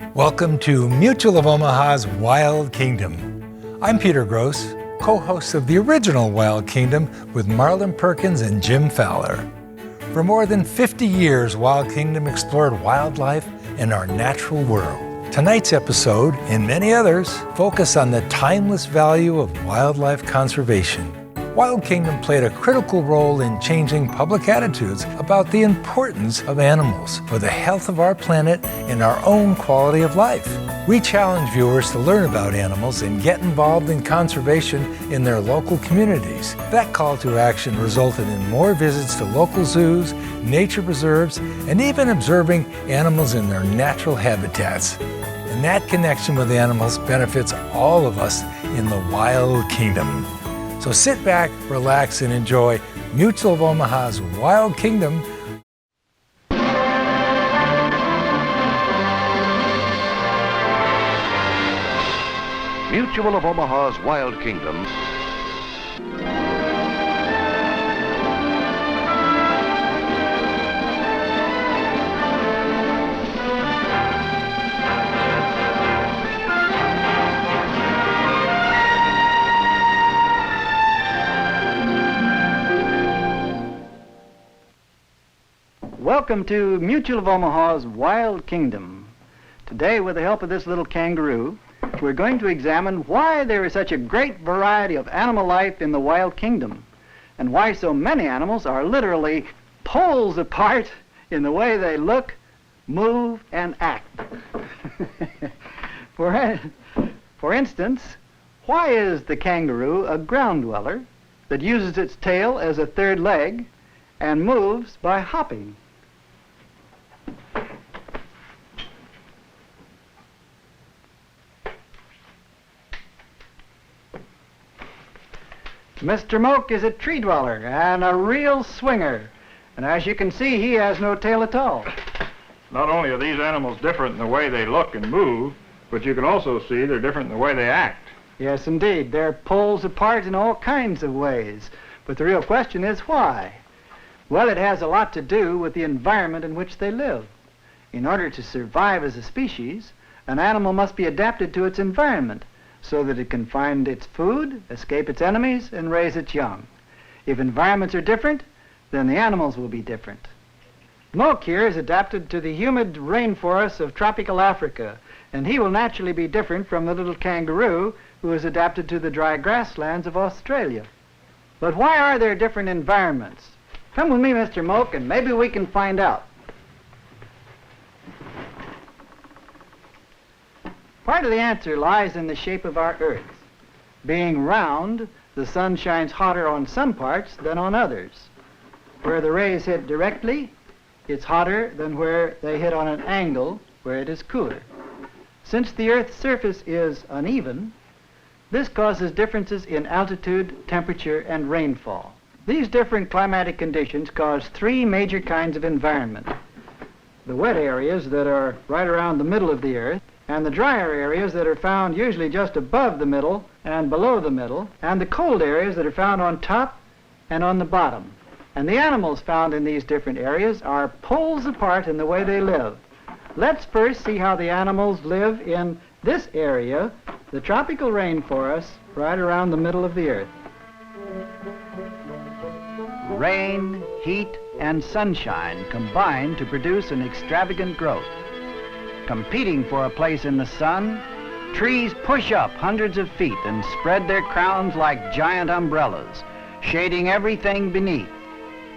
Welcome to Mutual of Omaha's Wild Kingdom. I'm Peter Gross, co-host of the original Wild Kingdom with Marlin, Perkins, and Jim Fowler. For more than 50 years, Wild Kingdom explored wildlife and our natural world. Tonight's episode, and many others, focus on the timeless value of wildlife conservation. Wild Kingdom played a critical role in changing public attitudes about the importance of animals for the health of our planet and our own quality of life. We challenge viewers to learn about animals and get involved in conservation in their local communities. That call to action resulted in more visits to local zoos, nature preserves, and even observing animals in their natural habitats. And that connection with animals benefits all of us in the Wild Kingdom. So sit back, relax, and enjoy Mutual of Omaha's Wild Kingdom. Mutual of Omaha's Wild Kingdom. Welcome to Mutual of Omaha's Wild Kingdom. Today, with the help of this little kangaroo, we're going to examine why there is such a great variety of animal life in the Wild Kingdom, and why so many animals are literally poles apart in the way they look, move, and act. For instance, why is the kangaroo a ground dweller that uses its tail as a third leg and moves by hopping? Mr. Moke is a tree dweller and a real swinger. And as you can see, he has no tail at all. Not only are these animals different in the way they look and move, but you can also see they're different in the way they act. Yes, indeed. They're poles apart in all kinds of ways. But the real question is why? Well, it has a lot to do with the environment in which they live. In order to survive as a species, an animal must be adapted to its environment, so that it can find its food, escape its enemies, and raise its young. If environments are different, then the animals will be different. Moke here is adapted to the humid rainforests of tropical Africa, and he will naturally be different from the little kangaroo who is adapted to the dry grasslands of Australia. But why are there different environments? Come with me, Mr. Moke, and maybe we can find out. Part of the answer lies in the shape of our Earth. Being round, the sun shines hotter on some parts than on others. Where the rays hit directly, it's hotter than where they hit on an angle, where it is cooler. Since the Earth's surface is uneven, this causes differences in altitude, temperature, and rainfall. These different climatic conditions cause three major kinds of environment. The wet areas that are right around the middle of the Earth, and the drier areas that are found usually just above the middle and below the middle, and the cold areas that are found on top and on the bottom. And the animals found in these different areas are poles apart in the way they live. Let's first see how the animals live in this area, the tropical rainforest, right around the middle of the Earth. Rain, heat, and sunshine combine to produce an extravagant growth. Competing for a place in the sun, trees push up hundreds of feet and spread their crowns like giant umbrellas, shading everything beneath.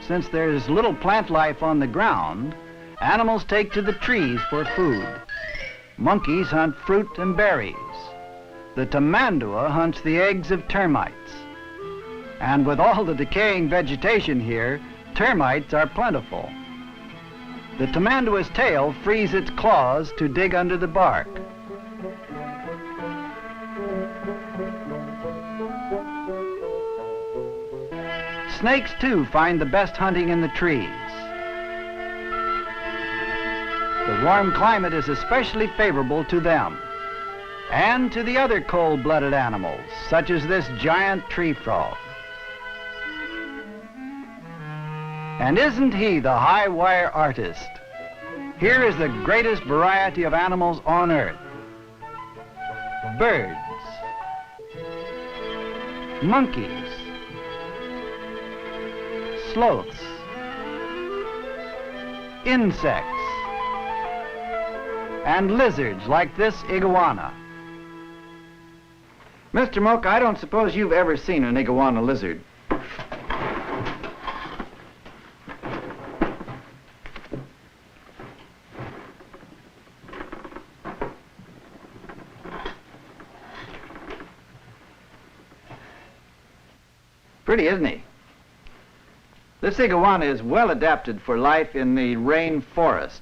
Since there's little plant life on the ground, animals take to the trees for food. Monkeys hunt fruit and berries. The tamandua hunts the eggs of termites. And with all the decaying vegetation here, termites are plentiful. The tamandua's tail frees its claws to dig under the bark. Snakes, too, find the best hunting in the trees. The warm climate is especially favorable to them, and to the other cold-blooded animals, such as this giant tree frog. And isn't he the high wire artist? Here is the greatest variety of animals on Earth. Birds, monkeys, sloths, insects, and lizards like this iguana. Mr. Moak, I don't suppose you've ever seen an iguana lizard. Pretty, isn't he? This iguana is well adapted for life in the rainforest.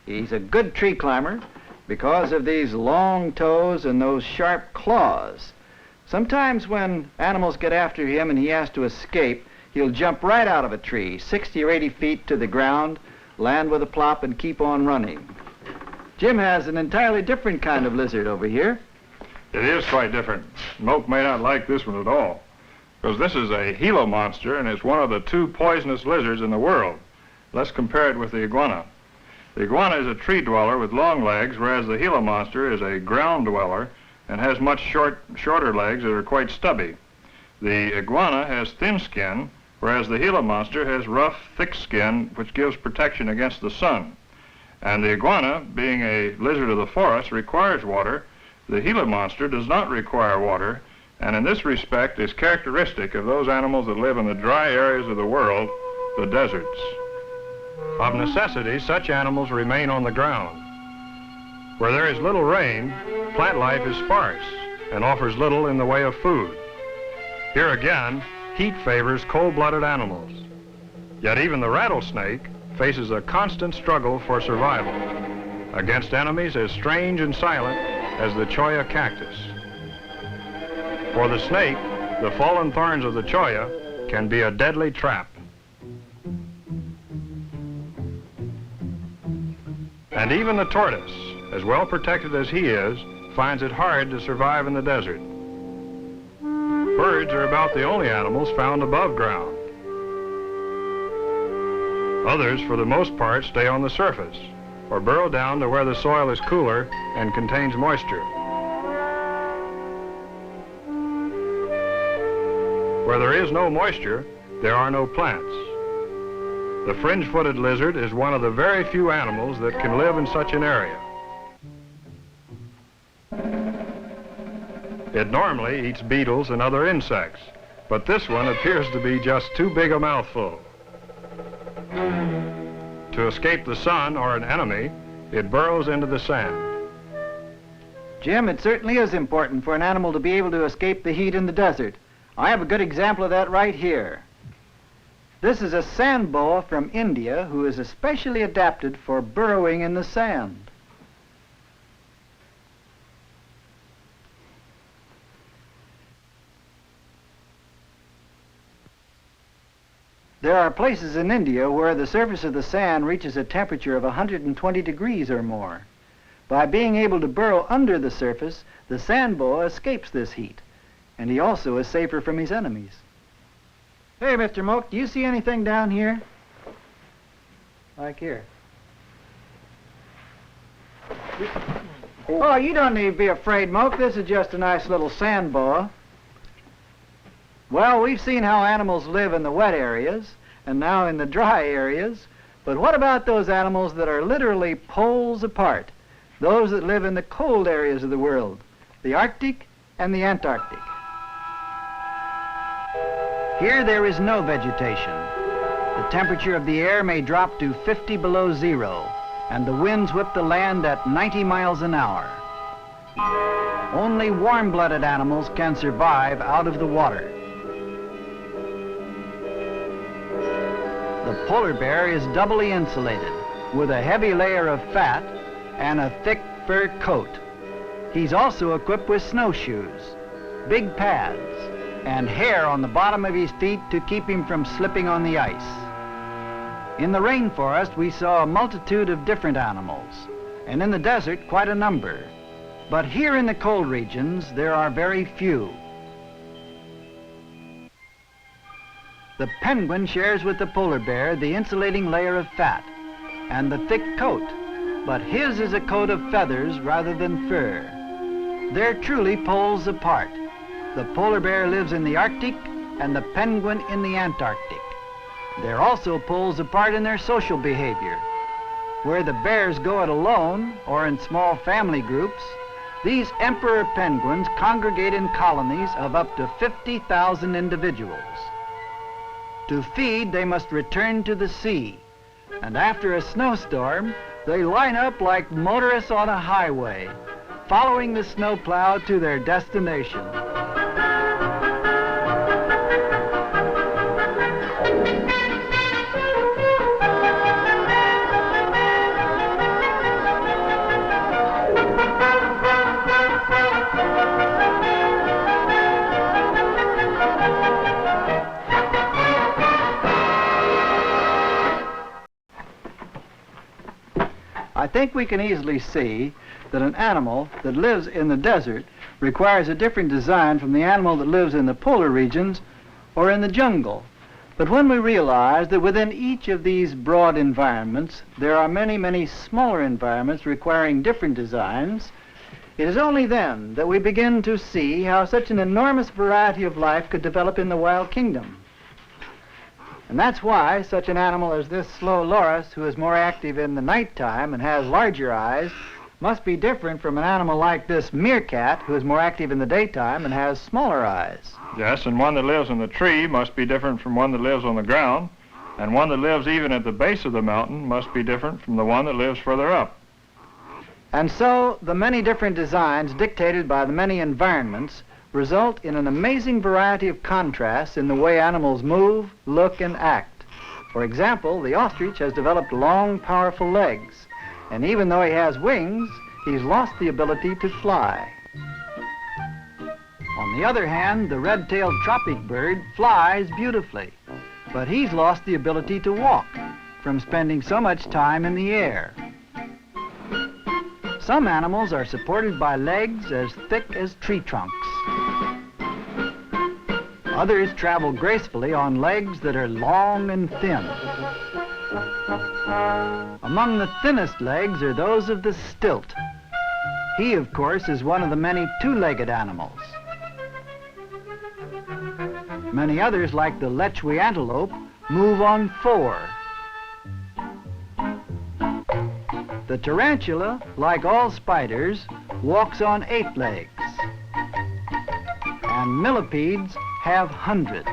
He's a good tree climber because of these long toes and those sharp claws. Sometimes when animals get after him and he has to escape, he'll jump right out of a tree, 60 or 80 feet to the ground, land with a plop, and keep on running. Jim has an entirely different kind of lizard over here. It is quite different. Moak may not like this one at all, because this is a Gila monster, and it's one of the 2 poisonous lizards in the world. Let's compare it with the iguana. The iguana is a tree dweller with long legs, whereas the Gila monster is a ground dweller and has much shorter legs that are quite stubby. The iguana has thin skin, whereas the Gila monster has rough, thick skin, which gives protection against the sun. And the iguana, being a lizard of the forest, requires water. The Gila monster does not require water, and in this respect is characteristic of those animals that live in the dry areas of the world, the deserts. Of necessity, such animals remain on the ground. Where there is little rain, plant life is sparse and offers little in the way of food. Here again, heat favors cold-blooded animals. Yet even the rattlesnake faces a constant struggle for survival against enemies as strange and silent as the cholla cactus. For the snake, the fallen thorns of the cholla can be a deadly trap. And even the tortoise, as well protected as he is, finds it hard to survive in the desert. Birds are about the only animals found above ground. Others, for the most part, stay on the surface or burrow down to where the soil is cooler and contains moisture. Where there is no moisture, there are no plants. The fringe-footed lizard is one of the very few animals that can live in such an area. It normally eats beetles and other insects, but this one appears to be just too big a mouthful. To escape the sun or an enemy, it burrows into the sand. Jim, it certainly is important for an animal to be able to escape the heat in the desert. I have a good example of that right here. This is a sand boa from India who is especially adapted for burrowing in the sand. There are places in India where the surface of the sand reaches a temperature of 120 degrees or more. By being able to burrow under the surface, the sand boa escapes this heat, and he also is safer from his enemies. Hey, Mr. Moak, do you see anything down here? Like here. Oh, you don't need to be afraid, Moak. This is just a nice little sand boa. Well, we've seen how animals live in the wet areas and now in the dry areas, but what about those animals that are literally poles apart? Those that live in the cold areas of the world, the Arctic and the Antarctic. Here there is no vegetation. The temperature of the air may drop to 50 below zero, and the winds whip the land at 90 miles an hour. Only warm-blooded animals can survive out of the water. The polar bear is doubly insulated, with a heavy layer of fat and a thick fur coat. He's also equipped with snowshoes, big pads, and hair on the bottom of his feet to keep him from slipping on the ice. In the rainforest, we saw a multitude of different animals, and in the desert, quite a number. But here in the cold regions, there are very few. The penguin shares with the polar bear the insulating layer of fat and the thick coat, but his is a coat of feathers rather than fur. They're truly poles apart. The polar bear lives in the Arctic and the penguin in the Antarctic. They're also poles apart in their social behavior. Where the bears go it alone or in small family groups, these emperor penguins congregate in colonies of up to 50,000 individuals. To feed, they must return to the sea, and after a snowstorm, they line up like motorists on a highway, following the snowplow to their destination. I think we can easily see that an animal that lives in the desert requires a different design from the animal that lives in the polar regions or in the jungle. But when we realize that within each of these broad environments there are many, many smaller environments requiring different designs, it is only then that we begin to see how such an enormous variety of life could develop in the wild kingdom. And that's why such an animal as this slow loris, who is more active in the nighttime and has larger eyes, must be different from an animal like this meerkat, who is more active in the daytime and has smaller eyes. Yes, and one that lives in the tree must be different from one that lives on the ground, and one that lives even at the base of the mountain must be different from the one that lives further up. And so the many different designs dictated by the many environments result in an amazing variety of contrasts in the way animals move, look, and act. For example, the ostrich has developed long, powerful legs, and even though he has wings, he's lost the ability to fly. On the other hand, the red-tailed tropic bird flies beautifully, but he's lost the ability to walk from spending so much time in the air. Some animals are supported by legs as thick as tree trunks. Others travel gracefully on legs that are long and thin. Among the thinnest legs are those of the stilt. He, of course, is one of the many two-legged animals. Many others, like the lechwe antelope, move on four. The tarantula, like all spiders, walks on 8 legs. And millipedes have hundreds.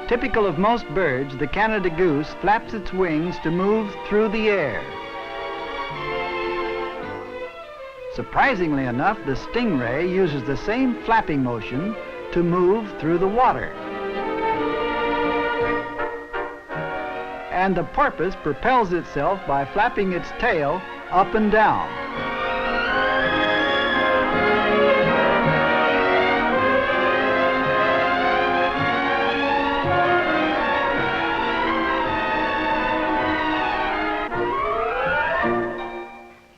Typical of most birds, the Canada goose flaps its wings to move through the air. Surprisingly enough, the stingray uses the same flapping motion to move through the water. And the porpoise propels itself by flapping its tail up and down.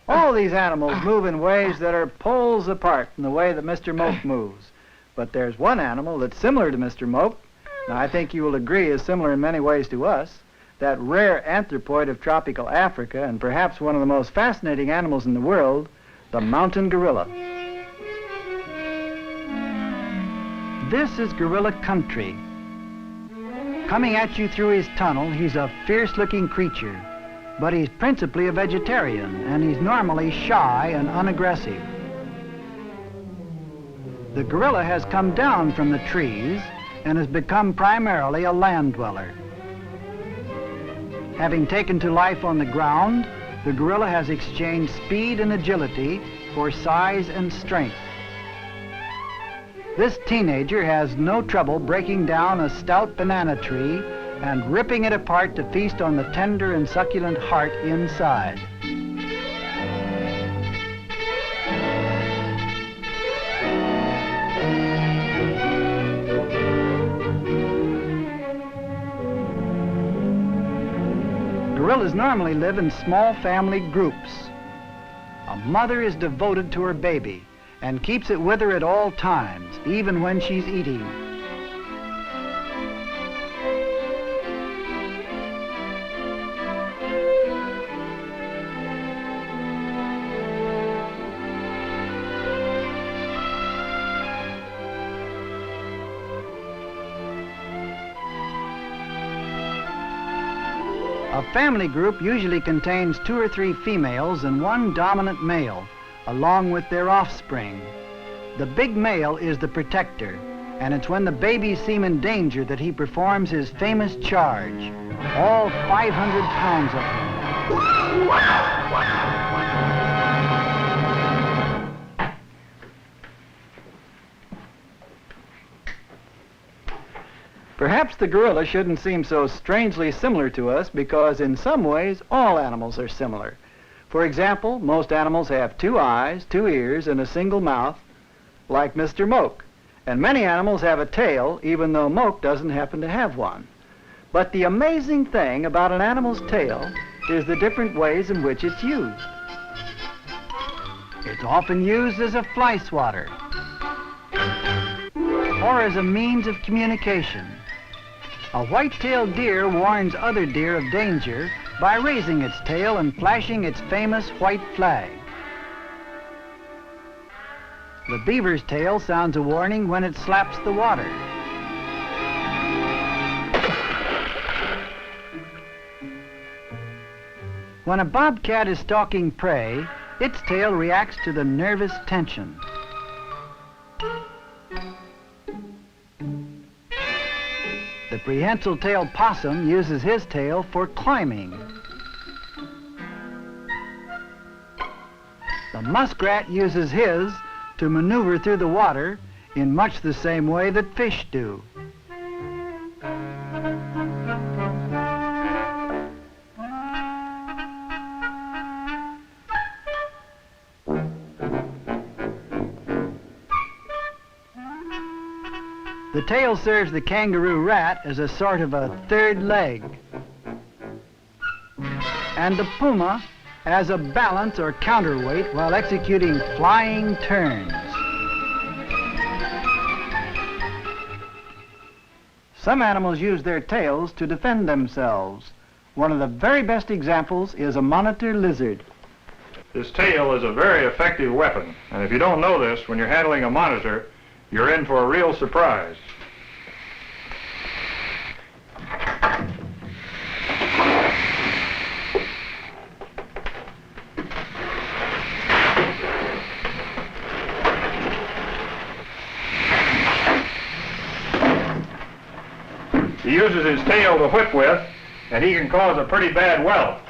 All these animals move in ways that are poles apart from the way that Mr. Moke moves. But there's one animal that's similar to Mr. Moke, and I think you will agree is similar in many ways to us, that rare anthropoid of tropical Africa, and perhaps one of the most fascinating animals in the world, the mountain gorilla. This is gorilla country. Coming at you through his tunnel, he's a fierce-looking creature, but he's principally a vegetarian, and he's normally shy and unaggressive. The gorilla has come down from the trees and has become primarily a land dweller. Having taken to life on the ground, the gorilla has exchanged speed and agility for size and strength. This teenager has no trouble breaking down a stout banana tree and ripping it apart to feast on the tender and succulent heart inside. Gorillas normally live in small family groups. A mother is devoted to her baby and keeps it with her at all times, even when she's eating. A family group usually contains 2 or 3 females and 1 dominant male, along with their offspring. The big male is the protector, and it's when the babies seem in danger that he performs his famous charge, all 500 pounds of him. Perhaps the gorilla shouldn't seem so strangely similar to us because in some ways all animals are similar. For example, most animals have 2 eyes, 2 ears, and a single mouth, like Mr. Moke. And many animals have a tail, even though Moke doesn't happen to have one. But the amazing thing about an animal's tail is the different ways in which it's used. It's often used as a fly swatter or as a means of communication. A white-tailed deer warns other deer of danger by raising its tail and flashing its famous white flag. The beaver's tail sounds a warning when it slaps the water. When a bobcat is stalking prey, its tail reacts to the nervous tension. The prehensile-tailed possum uses his tail for climbing. The muskrat uses his to maneuver through the water in much the same way that fish do. The tail serves the kangaroo rat as a sort of a third leg, and the puma as a balance or counterweight while executing flying turns. Some animals use their tails to defend themselves. One of the very best examples is a monitor lizard. This tail is a very effective weapon, and if you don't know this, when you're handling a monitor, you're in for a real surprise. He uses his tail to whip with, and he can cause a pretty bad welt.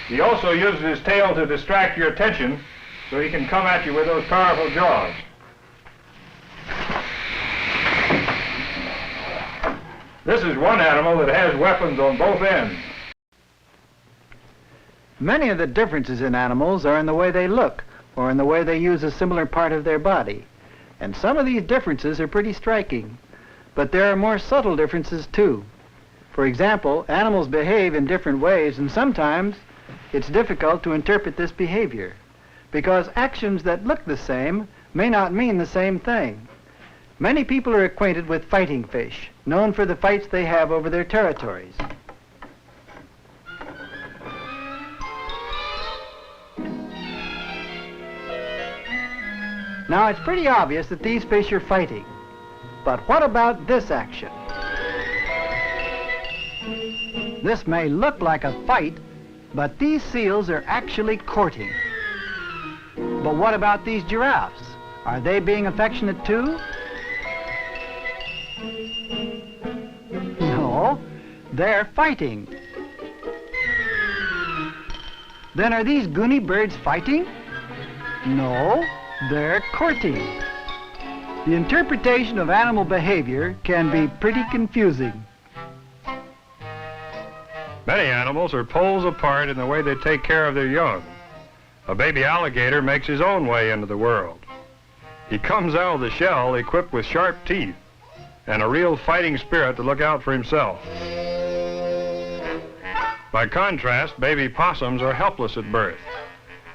He also uses his tail to distract your attention so he can come at you with those powerful jaws. This is one animal that has weapons on both ends. Many of the differences in animals are in the way they look or in the way they use a similar part of their body. And some of these differences are pretty striking, but there are more subtle differences too. For example, animals behave in different ways, and sometimes it's difficult to interpret this behavior because actions that look the same may not mean the same thing. Many people are acquainted with fighting fish, known for the fights they have over their territories. Now, it's pretty obvious that these fish are fighting. But what about this action? This may look like a fight, but these seals are actually courting. But what about these giraffes? Are they being affectionate too? No, they're fighting. Then are these goony birds fighting? No, they're courting. The interpretation of animal behavior can be pretty confusing. Many animals are poles apart in the way they take care of their young. A baby alligator makes his own way into the world. He comes out of the shell equipped with sharp teeth and a real fighting spirit to look out for himself. By contrast, baby possums are helpless at birth.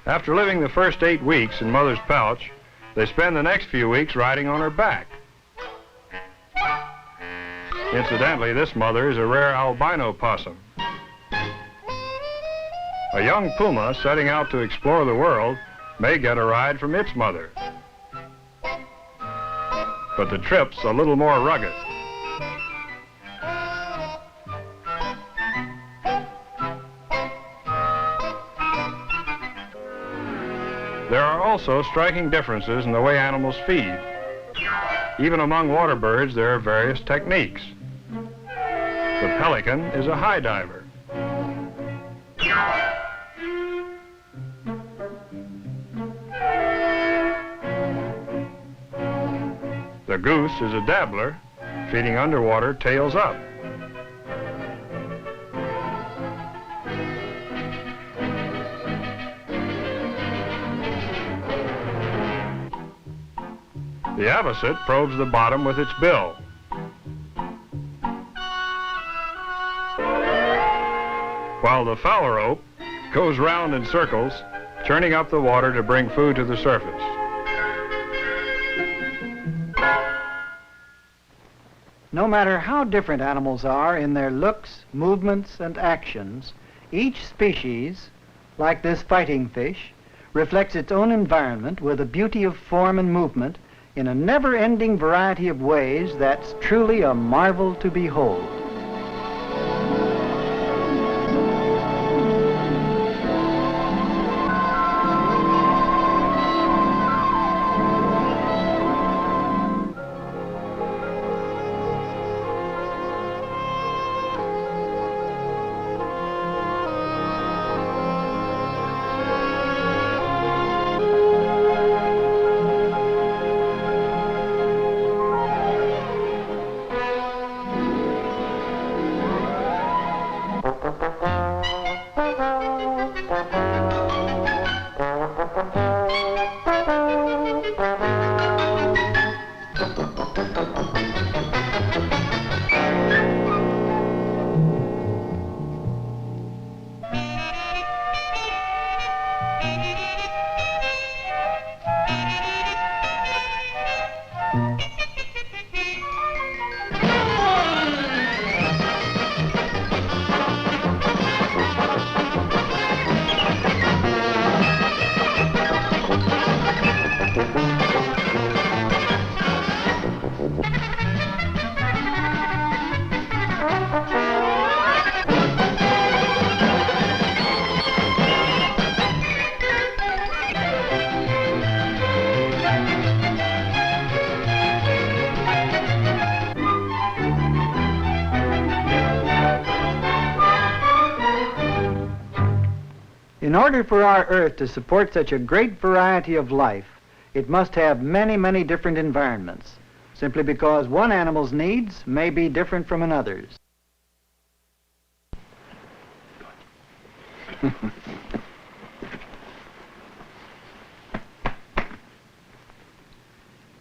After living the first 8 weeks in mother's pouch, they spend the next few weeks riding on her back. Incidentally, this mother is a rare albino possum. A young puma setting out to explore the world may get a ride from its mother. But the trip's a little more rugged. There are also striking differences in the way animals feed. Even among water birds, there are various techniques. The pelican is a high diver. The goose is a dabbler, feeding underwater tails up. The avocet probes the bottom with its bill. While the Fowler ope goes round in circles, churning up the water to bring food to the surface. No matter how different animals are in their looks, movements, and actions, each species, like this fighting fish, reflects its own environment with a beauty of form and movement in a never-ending variety of ways that's truly a marvel to behold. In order for our Earth to support such a great variety of life, it must have many, many different environments, simply because one animal's needs may be different from another's.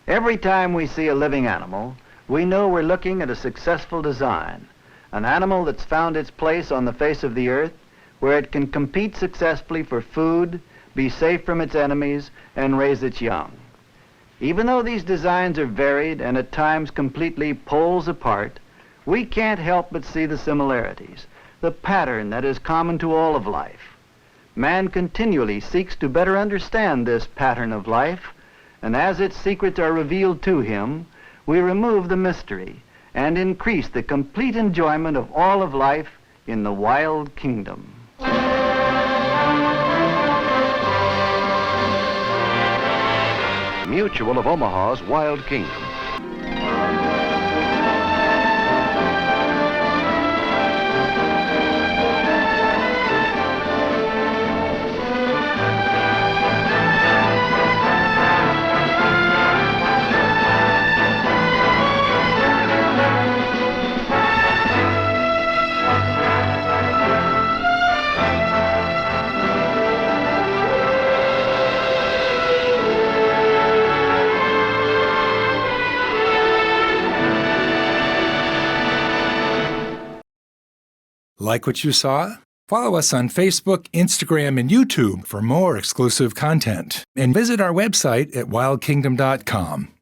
Every time we see a living animal, we know we're looking at a successful design, an animal that's found its place on the face of the earth, where it can compete successfully for food, be safe from its enemies, and raise its young. Even though these designs are varied and at times completely poles apart, we can't help but see the similarities, the pattern that is common to all of life. Man continually seeks to better understand this pattern of life, and as its secrets are revealed to him, we remove the mystery and increase the complete enjoyment of all of life in the wild kingdom. Mutual of Omaha's Wild Kingdom. Like what you saw? Follow us on Facebook, Instagram, and YouTube for more exclusive content. And visit our website at wildkingdom.com.